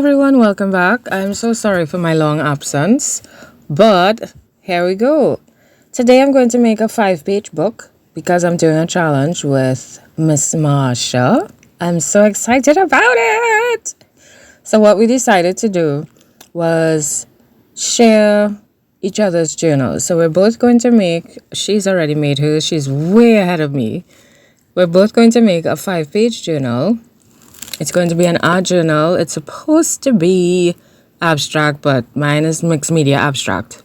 everyone, welcome back. I'm so sorry for my long absence, but here we go. Today I'm going to make a 5-page book because I'm doing a challenge with Miss Marsha. I'm so excited about it. So what we decided to do was share each other's journals. So we're both going to make, she's already made hers, she's way ahead of me. We're both going to make a 5-page journal. It's going to be an art journal. It's supposed to be abstract, but mine is mixed media abstract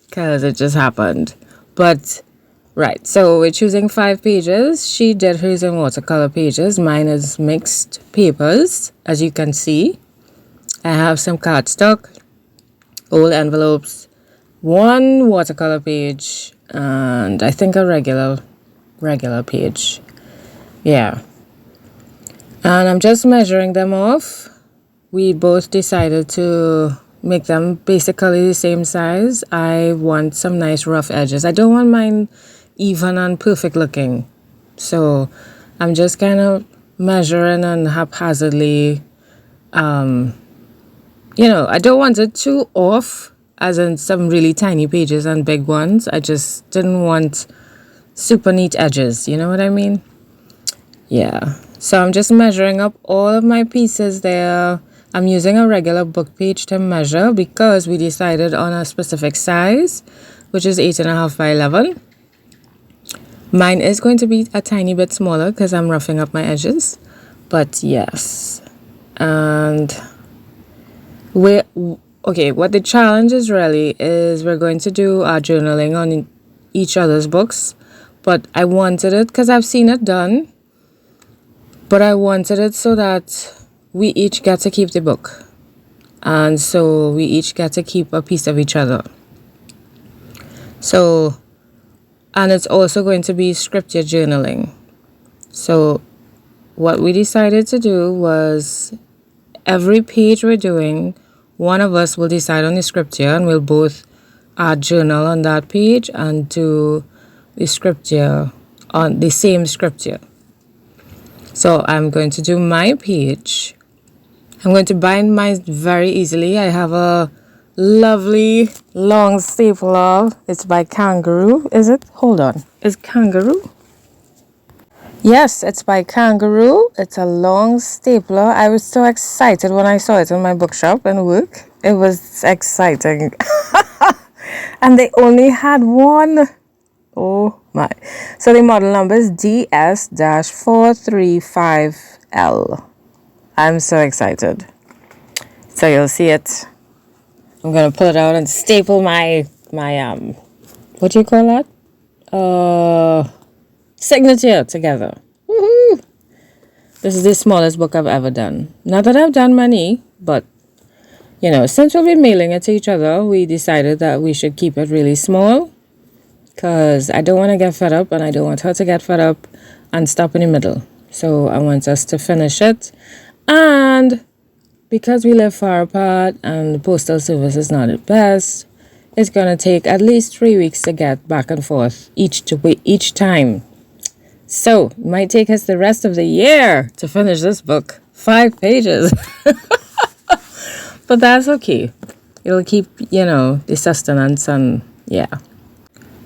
because it just happened. But right, so we're choosing 5 pages. She did hers in watercolor pages. Mine is mixed papers, as you can see. I have some cardstock, old envelopes, 1 watercolor page, and I think a regular page. Yeah. And I'm just measuring them off. We both decided to make them basically the same size. I want some nice rough edges. I don't want mine even and perfect looking. So I'm just kind of measuring and haphazardly, I don't want it too off, as in some really tiny pages and big ones. I just didn't want super neat edges. You know what I mean? Yeah. So I'm just measuring up all of my pieces there. I'm using a regular book page to measure because we decided on a specific size, which is 8.5 by 11. Mine is going to be a tiny bit smaller because I'm roughing up my edges. But yes. And what the challenge is really is we're going to do our journaling on each other's books. But I wanted it because I've seen it done. But I wanted it so that we each get to keep the book. And so we each get to keep a piece of each other. So, and it's also going to be scripture journaling. So what we decided to do was every page we're doing, one of us will decide on the scripture and we'll both journal on that page and do the scripture on the same scripture. So I'm going to do my page. I'm going to bind mine very easily. I have a lovely long stapler. It's by Kangaroo. Is it? Hold on. Is Kangaroo? Yes, it's by Kangaroo. It's a long stapler. I was so excited when I saw it in my bookshop and work. It was exciting. And they only had one. Oh my. So the model number is DS-435L. I'm so excited. So you'll see it. I'm going to pull it out and staple my what do you call that? Signature together. Woohoo! This is the smallest book I've ever done. Not that I've done many, but since we'll be mailing it to each other, we decided that we should keep it really small. Because I don't want to get fed up and I don't want her to get fed up and stop in the middle. So I want us to finish it. And because we live far apart and the postal service is not the best, it's going to take at least 3 weeks to get back and forth each time. So it might take us the rest of the year to finish this book. 5 pages. But that's okay. It'll keep, the sustenance and yeah.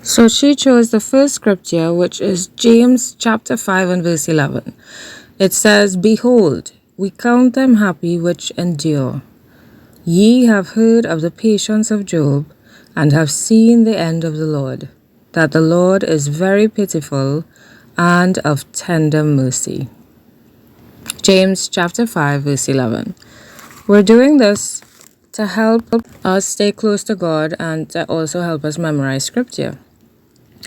So she chose the first scripture, which is James chapter 5 and verse 11. It says, "Behold, we count them happy which endure. Ye have heard of the patience of Job, and have seen the end of the Lord, that the Lord is very pitiful and of tender mercy." James chapter 5 verse 11. We're doing this to help us stay close to God and to also help us memorize scripture.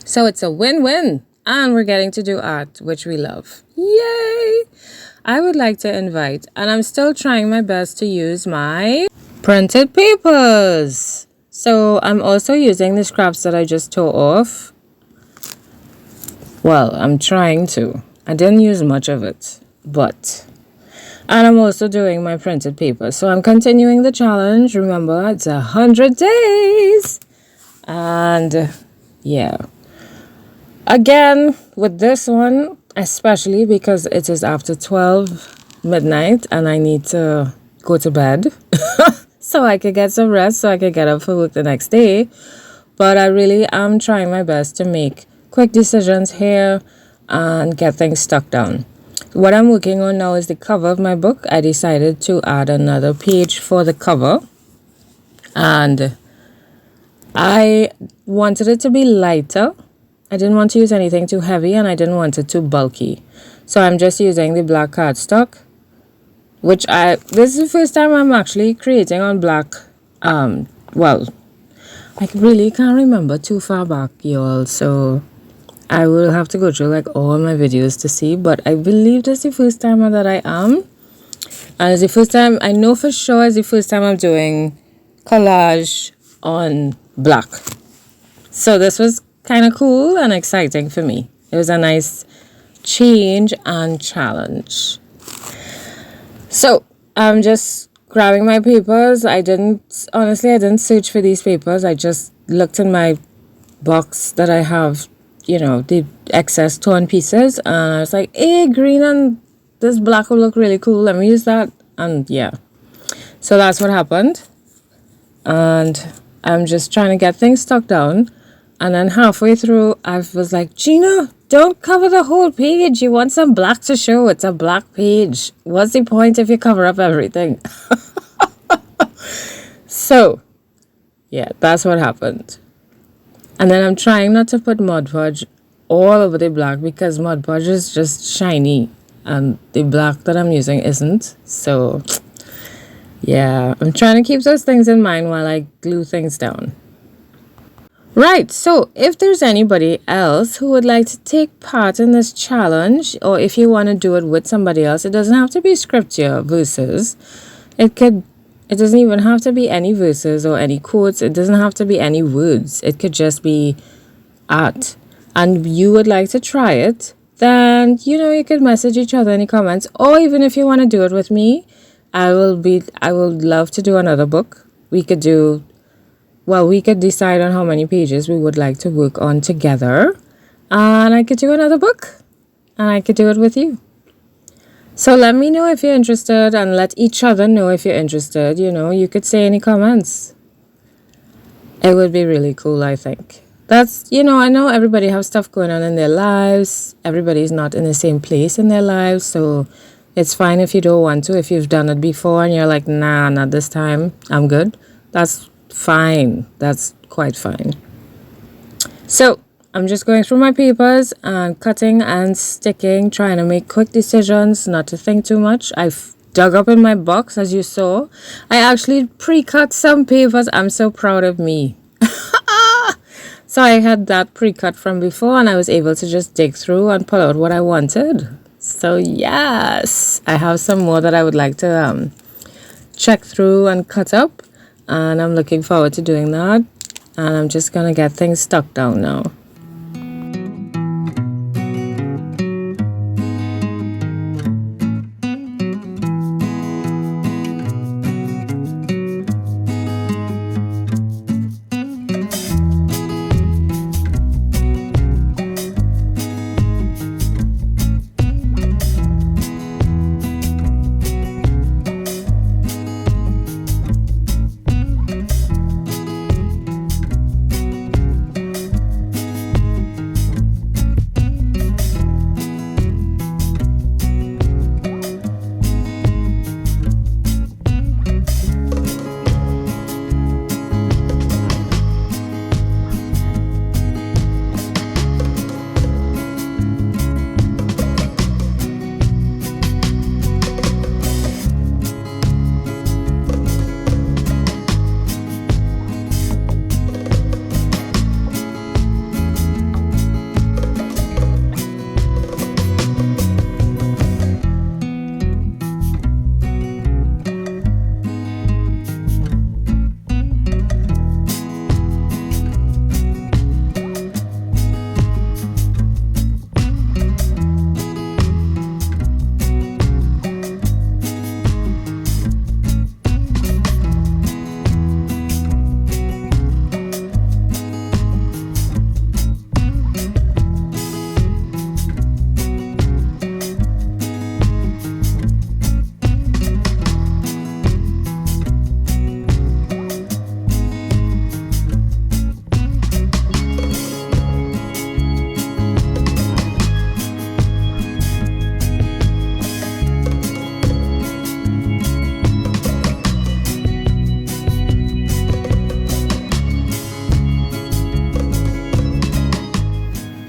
So it's a win-win, and we're getting to do art, which we love. Yay! I would like to invite, and I'm still trying my best to use my printed papers. So I'm also using the scraps that I just tore off. Well, I'm trying to. I didn't use much of it, and I'm also doing my printed paper. So I'm continuing the challenge. Remember, it's 100 days. And yeah. Again, with this one, especially because it is after 12 midnight and I need to go to bed so I could get some rest, so I could get up for work the next day. But I really am trying my best to make quick decisions here and get things stuck down. What I'm working on now is the cover of my book. I decided to add another page for the cover, and I wanted it to be lighter. I didn't want to use anything too heavy, and I didn't want it too bulky. So I'm just using the black cardstock, this is the first time I'm actually creating on black. Well, I really can't remember too far back, y'all. So I will have to go through like all my videos to see. But I believe this is the first time that I am. And it's the first time, I know for sure it's the first time I'm doing collage on black. So this was kind of cool and exciting for me. It was a nice change and challenge. So I'm just grabbing my papers. I didn't search for these papers. I just looked in my box that I have, the excess torn pieces, and I was like, hey, green and this black will look really cool. Let me use that. And yeah, so that's what happened. And I'm just trying to get things stuck down. And then halfway through, I was like, Gina, don't cover the whole page. You want some black to show. It's a black page. What's the point if you cover up everything? So, yeah, that's what happened. And then I'm trying not to put Mod Podge all over the black because Mod Podge is just shiny and the black that I'm using isn't. So, yeah, I'm trying to keep those things in mind while I glue things down. Right, so if there's anybody else who would like to take part in this challenge, or if you want to do it with somebody else, it doesn't have to be scripture verses. It doesn't even have to be any verses or any quotes. It doesn't have to be any words. It could just be art. And you would like to try it, then, you could message each other in the comments, or even if you want to do it with me, I would love to do another book. We could decide on how many pages we would like to work on together. And I could do another book. And I could do it with you. So let me know if you're interested and let each other know if you're interested. You could say any comments. It would be really cool, I think. That's, I know everybody has stuff going on in their lives. Everybody's not in the same place in their lives. So it's fine if you don't want to. If you've done it before and you're like, nah, not this time. I'm good. That's fine. That's quite fine. So I'm just going through my papers and cutting and sticking, trying to make quick decisions, not to think too much. I've dug up in my box, as you saw. I actually pre-cut some papers. I'm so proud of me. So I had that pre-cut from before, and I was able to just dig through and pull out what I wanted. So yes, I have some more that I would like to check through and cut up. And I'm looking forward to doing that. And I'm just going to get things stuck down now.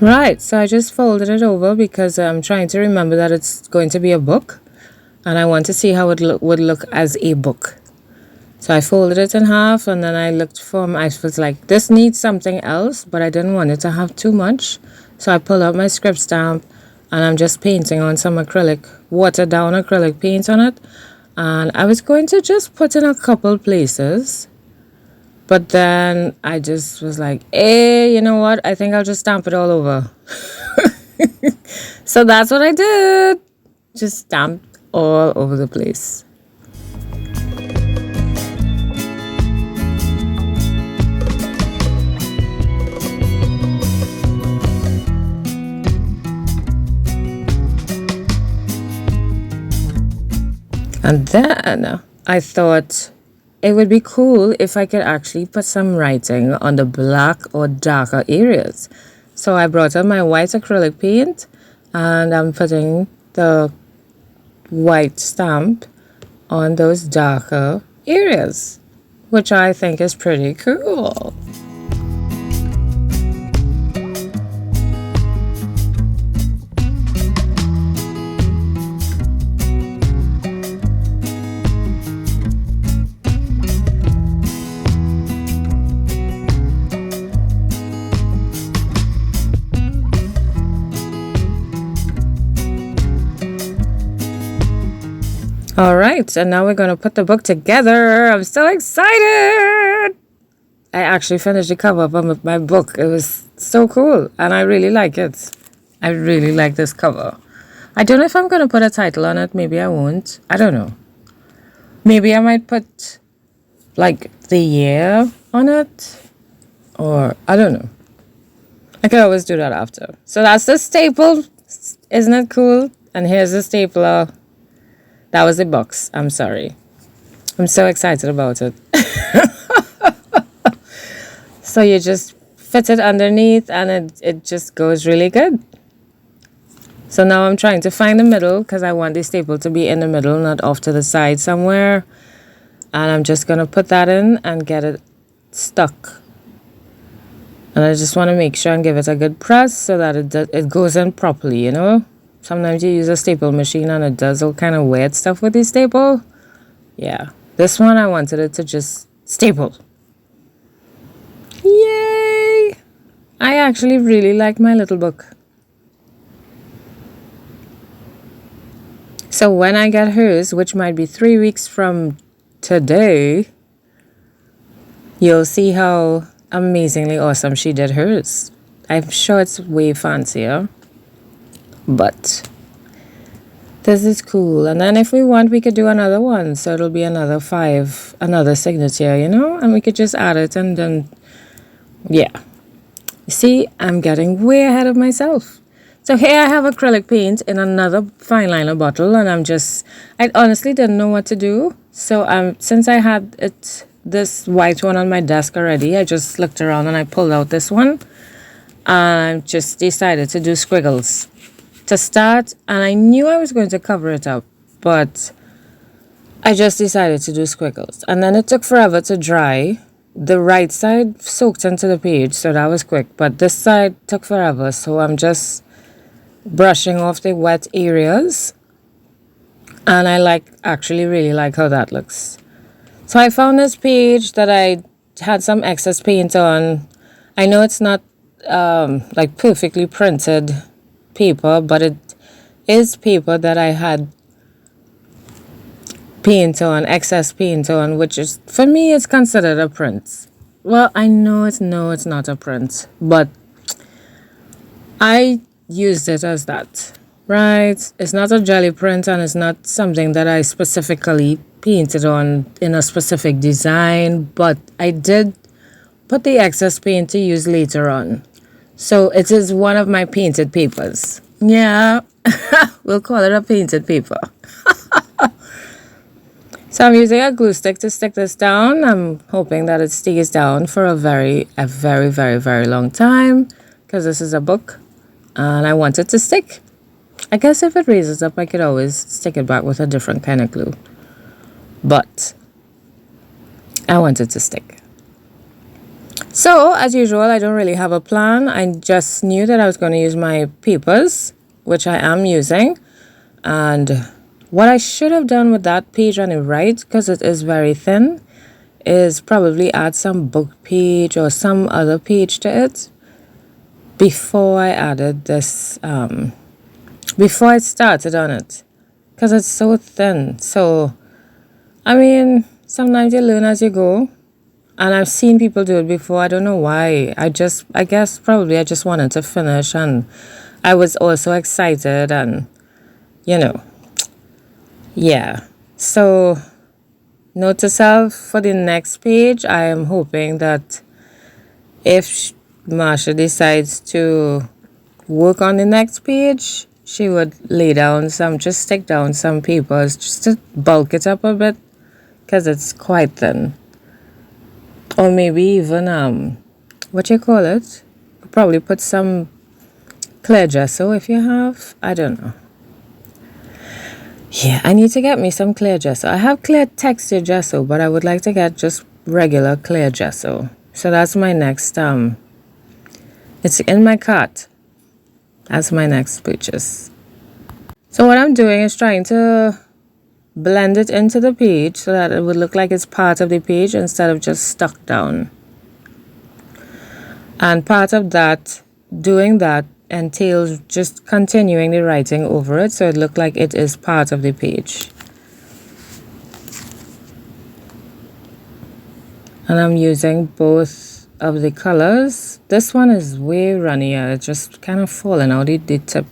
Right, so I just folded it over because I'm trying to remember that it's going to be a book and I want to see how it would look as a book. So I folded it in half and then I looked for, I was like, this needs something else, but I didn't want it to have too much. So I pulled out my script stamp and I'm just painting on some acrylic, watered down acrylic paint on it. And I was going to just put in a couple places. But then I just was like, hey, you know what? I think I'll just stamp it all over. So that's what I did. Just stamped all over the place. And then I thought it would be cool if I could actually put some writing on the black or darker areas. So I brought out my white acrylic paint and I'm putting the white stamp on those darker areas, which I think is pretty cool. All right, and now we're going to put the book together. I'm so excited. I actually finished the cover of my book. It was so cool, and I really like it. I really like this cover. I don't know if I'm going to put a title on it. Maybe I won't. I don't know. Maybe I might put, like, the year on it, or I don't know. I could always do that after. So that's the staple. Isn't it cool? And here's the stapler. That was the box. I'm sorry. I'm so excited about it. So you just fit it underneath and it just goes really good. So now I'm trying to find the middle because I want the staple to be in the middle, not off to the side somewhere. And I'm just going to put that in and get it stuck. And I just want to make sure and give it a good press so that it goes in properly, you know. Sometimes you use a staple machine and it does all kind of weird stuff with the staple. Yeah. This one I wanted it to just staple. Yay! I actually really like my little book. So when I get hers, which might be 3 weeks from today, you'll see how amazingly awesome she did hers. I'm sure it's way fancier. But this is cool. And then if we want, we could do another one. So it'll be another 5, another signature, you know? And we could just add it and then, yeah. You see, I'm getting way ahead of myself. So here I have acrylic paint in another fine liner bottle. And I honestly didn't know what to do. So since I had this white one on my desk already, I just looked around and I pulled out this one. And just decided to do squiggles to start, and I knew I was going to cover it up, but I just decided to do squiggles. And then it took forever to dry. The right side soaked into the page, so that was quick, but this side took forever, so I'm just brushing off the wet areas, and I actually really like how that looks. So I found this page that I had some excess paint on. I know it's not like perfectly printed paper, but it is paper that I had excess paint on, which is, for me, it's considered a print. Well, I know it's not a print, but I used it as that, right? It's not a jelly print and it's not something that I specifically painted on in a specific design, but I did put the excess paint to use later on. So it is one of my painted papers. Yeah, we'll call it a painted paper. So I'm using a glue stick to stick this down. I'm hoping that it stays down for a very, very, very long time because this is a book and I want it to stick. I guess if it raises up, I could always stick it back with a different kind of glue. But I want it to stick. So, as usual, I don't really have a plan. I just knew that I was going to use my papers, which I am using. And what I should have done with that page on the right, because it is very thin, is probably add some book page or some other page to it before I added this, before I started on it, because it's so thin. So, I mean, sometimes you learn as you go. And I've seen people do it before. I don't know why. I guess probably I just wanted to finish, and I was also excited, and yeah. So, note to self for the next page, I am hoping that if Marsha decides to work on the next page, she would just stick down some papers just to bulk it up a bit, because it's quite thin. Or maybe even, what you call it? Probably put some clear gesso if you have. I don't know. Yeah, I need to get me some clear gesso. I have clear texture gesso, but I would like to get just regular clear gesso. So that's my next, it's in my cart. That's my next purchase. So what I'm doing is trying to blend it into the page so that it would look like it's part of the page instead of just stuck down. And part of that, doing that, entails just continuing the writing over it so it looks like it is part of the page. And I'm using both of the colors. This one is way runnier. It's just kind of falling out the tip.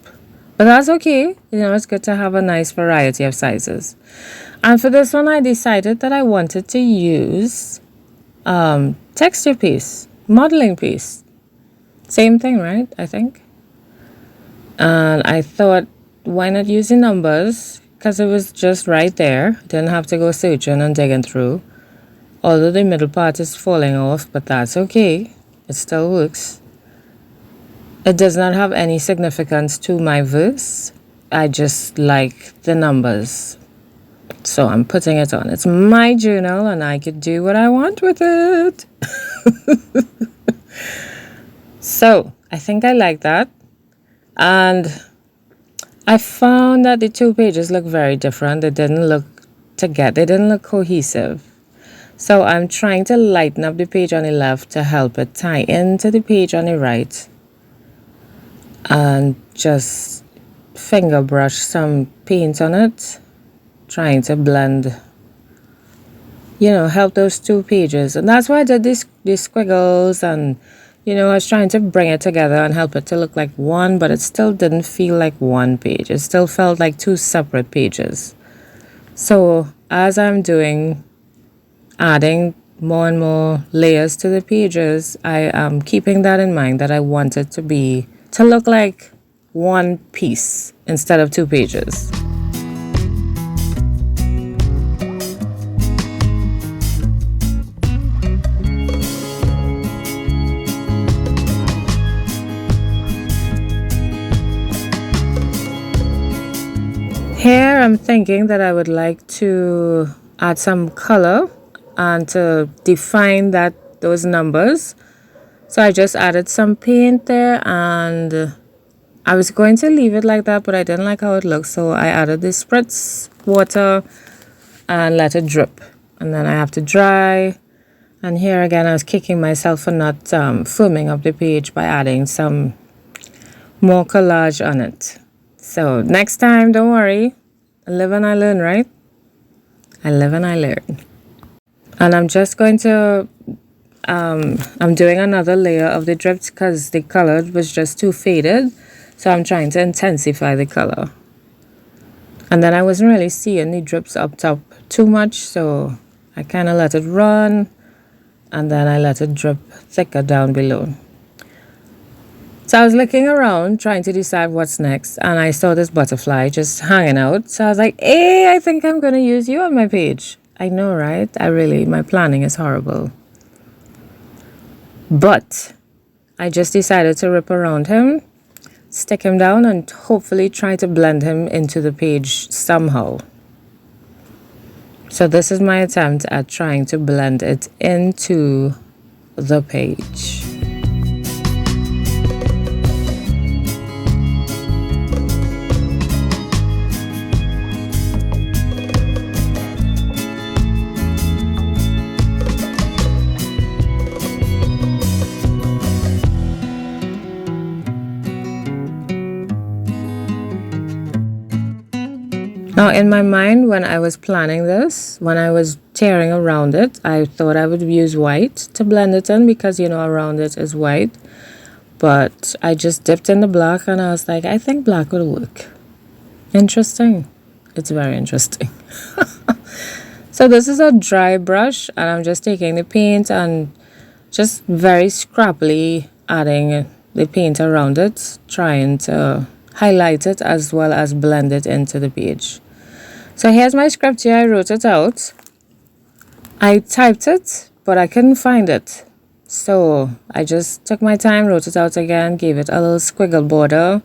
But that's okay. It's good to have a nice variety of sizes. And for this one, I decided that I wanted to use texture piece, modeling piece. Same thing, right? I think. And I thought, why not use the numbers? Because it was just right there. Didn't have to go searching and digging through. Although the middle part is falling off, but that's okay. It still works. It does not have any significance to my verse. I just like the numbers. So I'm putting it on. It's my journal and I could do what I want with it. So I think I like that. And I found that the two pages look very different. They didn't look together. They didn't look cohesive. So I'm trying to lighten up the page on the left to help it tie into the page on the right. And just finger brush some paint on it, trying to blend, help those two pages. And that's why I did these squiggles, and I was trying to bring it together and help it to look like one, but it still didn't feel like one page. It still felt like two separate pages. So as I'm adding more and more layers to the pages, I am keeping that in mind, that I want it to look like one piece instead of two pages. Here I'm thinking that I would like to add some color and to define those numbers. So I just added some paint there, and I was going to leave it like that, but I didn't like how it looked. So I added the spritz water and let it drip. And then I have to dry. And here again, I was kicking myself for not firming up the page by adding some more collage on it. So next time, don't worry. I live and I learn, right? I live and I learn. And I'm just going to I'm doing another layer of the drips because the color was just too faded. So I'm trying to intensify the color. And then I wasn't really seeing the drips up top too much. So I kind of let it run. And then I let it drip thicker down below. So I was looking around trying to decide what's next. And I saw this butterfly just hanging out. So I was like, hey, I think I'm going to use you on my page. I know, right? My planning is horrible. But I just decided to rip around him, stick him down, and hopefully try to blend him into the page somehow. So this is my attempt at trying to blend it into the page. Now, in my mind, when I was planning this, when I was tearing around it, I thought I would use white to blend it in because, around it is white. But I just dipped in the black and I was like, I think black will work. Interesting. It's very interesting. So this is a dry brush and I'm just taking the paint and just very scrappily adding the paint around it, trying to highlight it as well as blend it into the page. So here's my script here. I wrote it out. I typed it, but I couldn't find it. So I just took my time, wrote it out again, gave it a little squiggle border.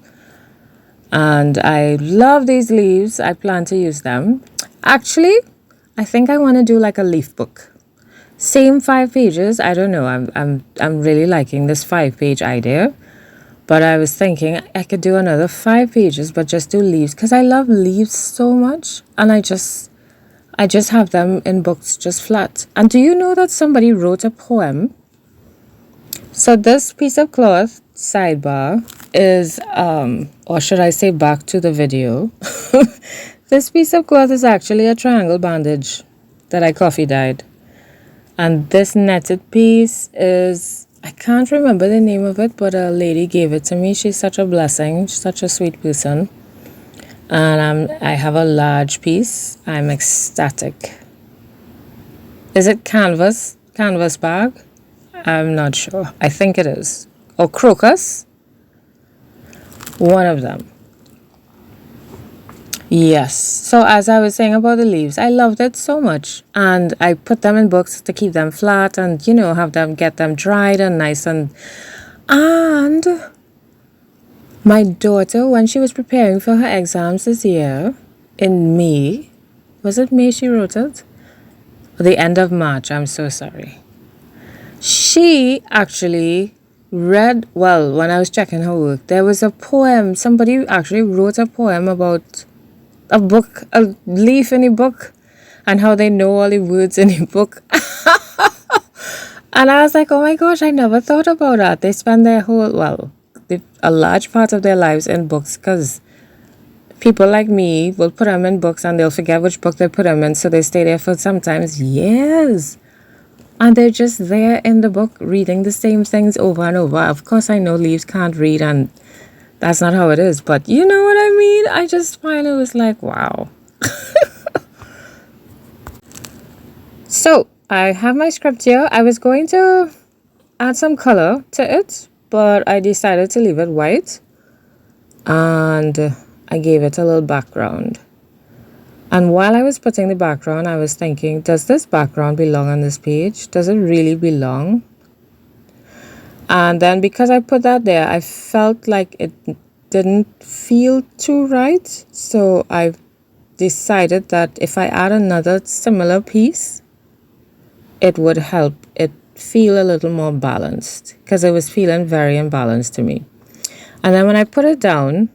And I love these leaves. I plan to use them. Actually, I think I want to do like a leaf book. Same 5 pages. I don't know. I'm really liking this 5-page idea. But I was thinking I could do another 5 pages, but just do leaves because I love leaves so much. And I just have them in books just flat. And do you know that somebody wrote a poem? So this piece of cloth, sidebar, is, or should I say back to the video. This piece of cloth is actually a triangle bandage that I coffee dyed. And this netted piece is, I can't remember the name of it, but a lady gave it to me. She's such a blessing, such a sweet person. And I have a large piece. I'm ecstatic. Is it canvas bag? I'm not sure. I think it is. Or crocus? One of them. Yes. So as I was saying about the leaves, I loved it so much. And I put them in books to keep them flat and, have them, get them dried and nice. And my daughter, when she was preparing for her exams this year, in May, was it May she wrote it? The end of March, I'm so sorry. She actually read, when I was checking her work, there was a poem. Somebody actually wrote a poem about a leaf in a book and how they know all the words in a book. And I was like, oh my gosh, I never thought about that. They spend their a large part of their lives in books because people like me will put them in books and they'll forget which book they put them in. So they stay there for sometimes years. And they're just there in the book reading the same things over and over. Of course, I know leaves can't read and that's not how it is. But you know what I mean? I just finally was like, wow. So I have my script here. I was going to add some color to it, but I decided to leave it white. And I gave it a little background. And while I was putting the background, I was thinking, does this background belong on this page? Does it really belong? And then because I put that there, I felt like it didn't feel too right. So I decided that if I add another similar piece, it would help it feel a little more balanced because it was feeling very imbalanced to me. And then when I put it down,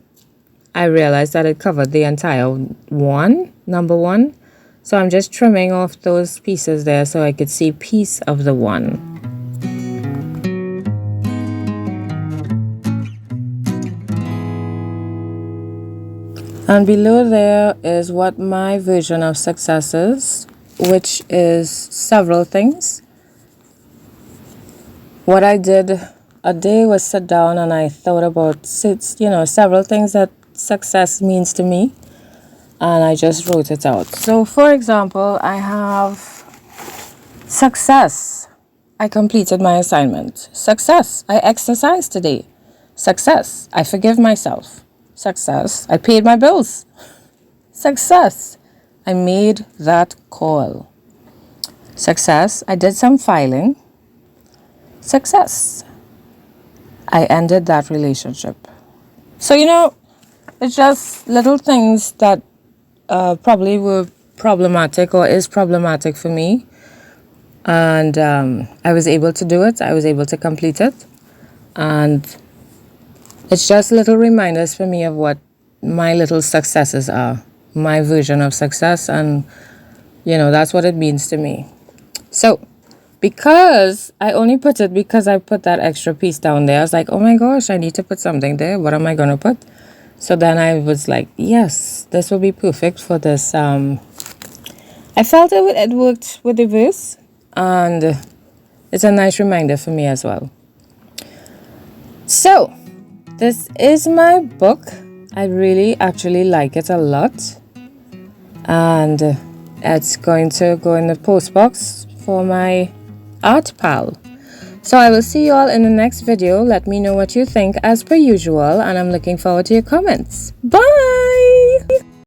I realized that it covered the entire number one. So I'm just trimming off those pieces there so I could see piece of the one. And below there is what my version of success is, which is several things. What I did a day was sit down and I thought about several things that success means to me, and I just wrote it out. So for example, I have success. I completed my assignment. Success. I exercised today. Success. I forgive myself. Success. I paid my bills. Success. I made that call. Success. I did some filing. Success. I ended that relationship. So, it's just little things that probably were problematic or is problematic for me. and I was able to do it. I was able to complete it, and it's just little reminders for me of what my little successes are, my version of success, and that's what it means to me. So because I only put it because I put that extra piece down there, I was like, oh my gosh, I need to put something there. What am I going to put? So then I was like, yes, this will be perfect for this. I felt it worked with the verse, and it's a nice reminder for me as well. So this is my book. I really actually like it a lot, and it's going to go in the post box for my art pal. So I will see you all in the next video. Let me know what you think as per usual, and I'm looking forward to your comments. Bye!